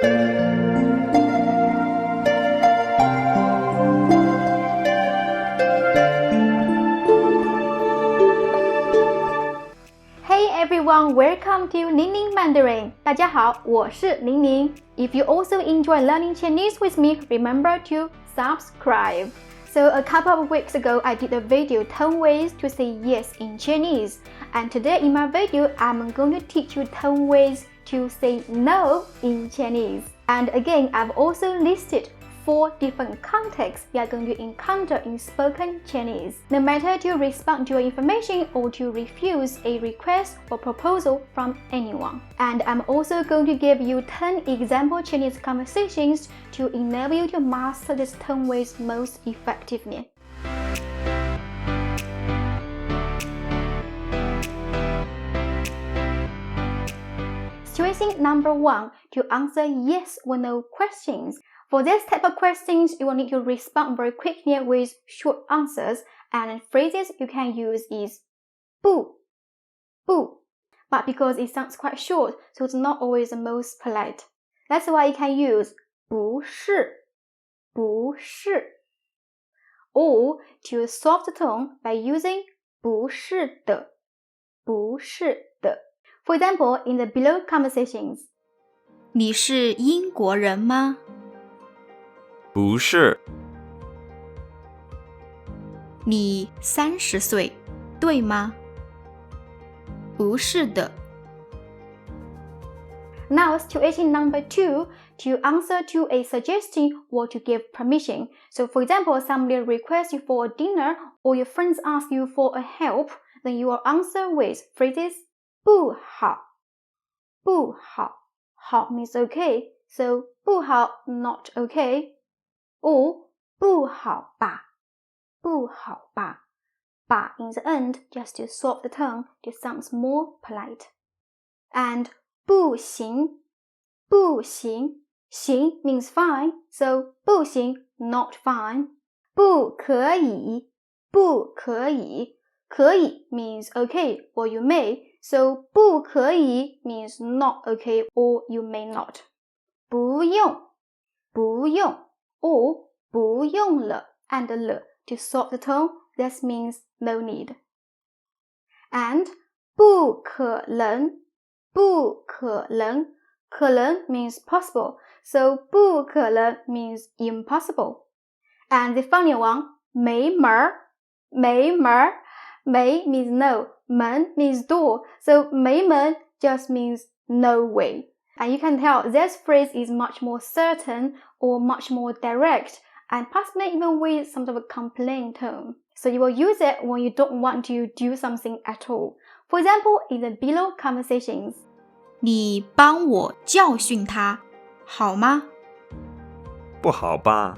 Hey everyone, welcome to LingLing Mandarin. 大家好，我是玲玲。If you also enjoy learning Chinese with me, remember to subscribe. So a couple of weeks ago, I did a video 10 ways to say yes in Chinese. And today in my video, I'm going to teach you 10 ways to say no in Chinese. And again, I've also listed 4 different contexts you are going to encounter in spoken Chinese, no matter to respond to your information or to refuse a request or proposal from anyone. And I'm also going to give you 10 example Chinese conversations to enable you to master these 10 ways most effectively. Situation number 1, to answer yes or no questions. For this type of questions, you will need to respond very quickly with short answers, and phrases you can use is 不 but because it sounds quite short, so it's not always the most polite. That's why you can use 不是 or to soft the tone by using 不是的 For example, in the below conversations, 你是英国人吗？不是。你30岁，对吗？不是的。Now, situation number 2, to answer to a suggestion or to give permission. So, for example, somebody requests you for a dinner or your friends ask you for a help, then you will answer with phrases 不好 好 means okay, so 不好 not okay, or 不好吧 ba in the end just to soft the tone to sound more polite. And 不行 行 means fine, so 不行 not fine. 不可以可以 means okay or you may, so 不可以 means not okay or you may not. 不用 or 不用了 and 了 to soft the tone, this means no need. And 不可能可能 means possible, so 不可能 means impossible. And the funny one, 没门means no, 门 means door, so 没门 just means no way. And you can tell this phrase is much more certain or much more direct, and possibly even with some sort of a complaint tone. So you will use it when you don't want to do something at all. For example, in the below conversations, 你帮我教训他，好吗？不好吧？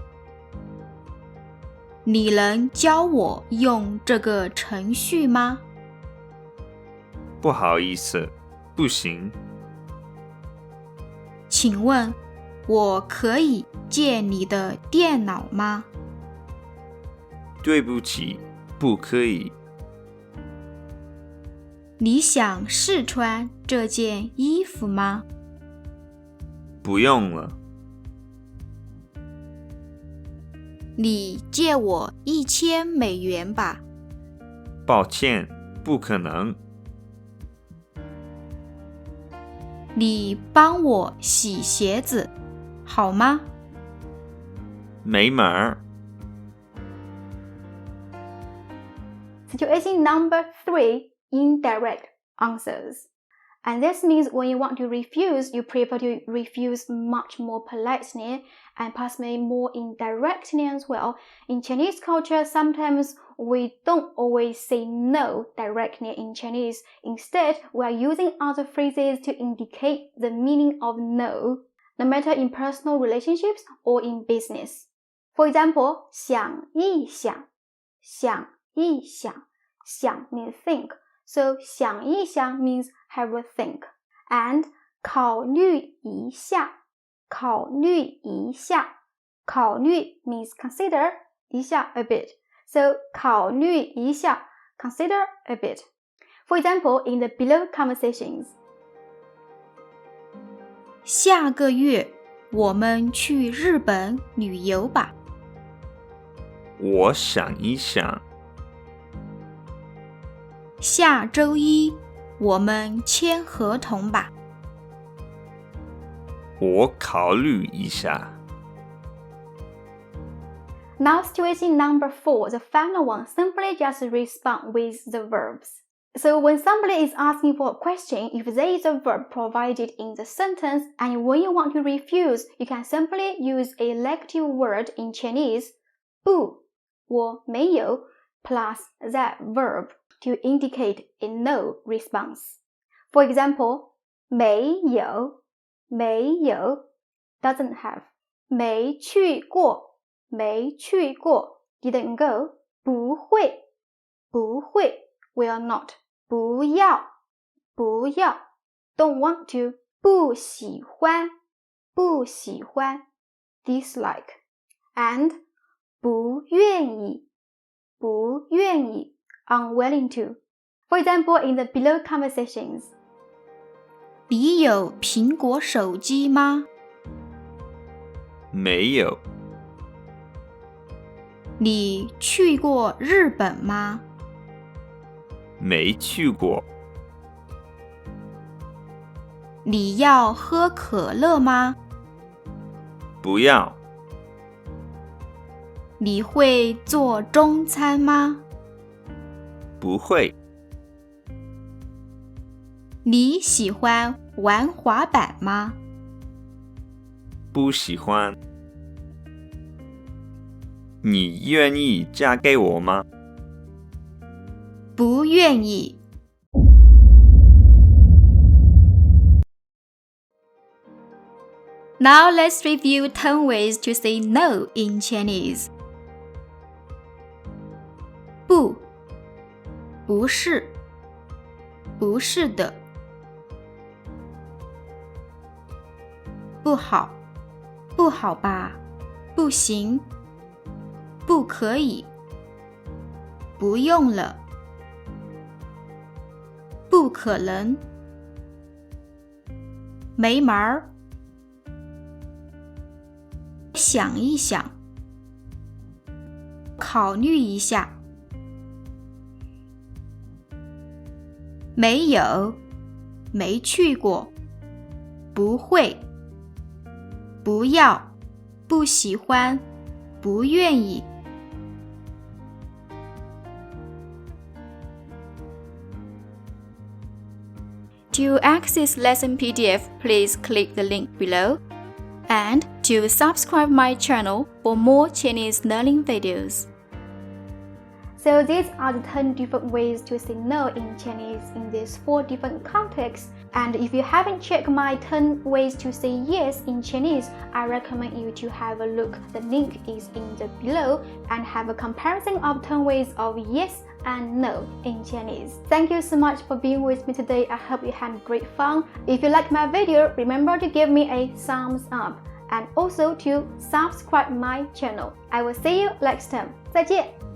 你能教我用这个程序吗？不好意思，不行。请问，我可以借你的电脑吗？对不起，不可以。你想试穿这件衣服吗？不用了。你借我1000美元吧。抱歉，不可能。你帮我洗鞋子，好吗？没门儿。Situation number 3, indirect answers. And this means when you want to refuse, you prefer to refuse much more politely and possibly more indirectly as well. In Chinese culture, sometimes we don't always say no directly in Chinese. Instead, we are using other phrases to indicate the meaning of no, no matter in personal relationships or in business. For example, 想一想means think. So 想一想 means have a think. And 考虑一下means consider, 一下 a bit. So 考虑一下 consider a bit. For example, in the below conversations, 下个月我们去日本旅游吧。我想一想。下周一我们签合同吧。我考虑一下。Now situation number 4, the final one, simply just respond with the verbs. So when somebody is asking for a question, if there is a verb provided in the sentence and when you want to refuse, you can simply use a negative word in Chinese, 不,我没有, plus that verb to indicate a no response. For example, 没有doesn't have. 没去过didn't go. 不会 will not. 不要 don't want to. 不喜欢 dislike. And 不愿意 unwilling to. For example, in the below conversations. 你有苹果手机吗？没有。你去过日本吗？没去过。你要喝可乐吗？不要。你会做中餐吗？不会。你喜欢玩滑板吗？不喜欢。你愿意嫁给我吗？不愿意。Now let's review 10 ways to say no in Chinese. 不，不是，不是的。不好，不好吧，不行，不可以，不用了，不可能，没门儿，想一想，考虑一下，没有，没去过，不会，不要，不喜欢，不愿意。To access lesson PDF, please click the link below. And to subscribe my channel for more Chinese learning videos. So these are the 10 different ways to say no in Chinese in these 4 different contexts. And if you haven't checked my 10 ways to say yes in Chinese, I recommend you to have a look. The link is in the below and have a comparison of 10 ways of yes and no in Chinese. Thank you so much for being with me today. I hope you had great fun. If you like my video, remember to give me a thumbs up and also to subscribe my channel. I will see you next time. 再见。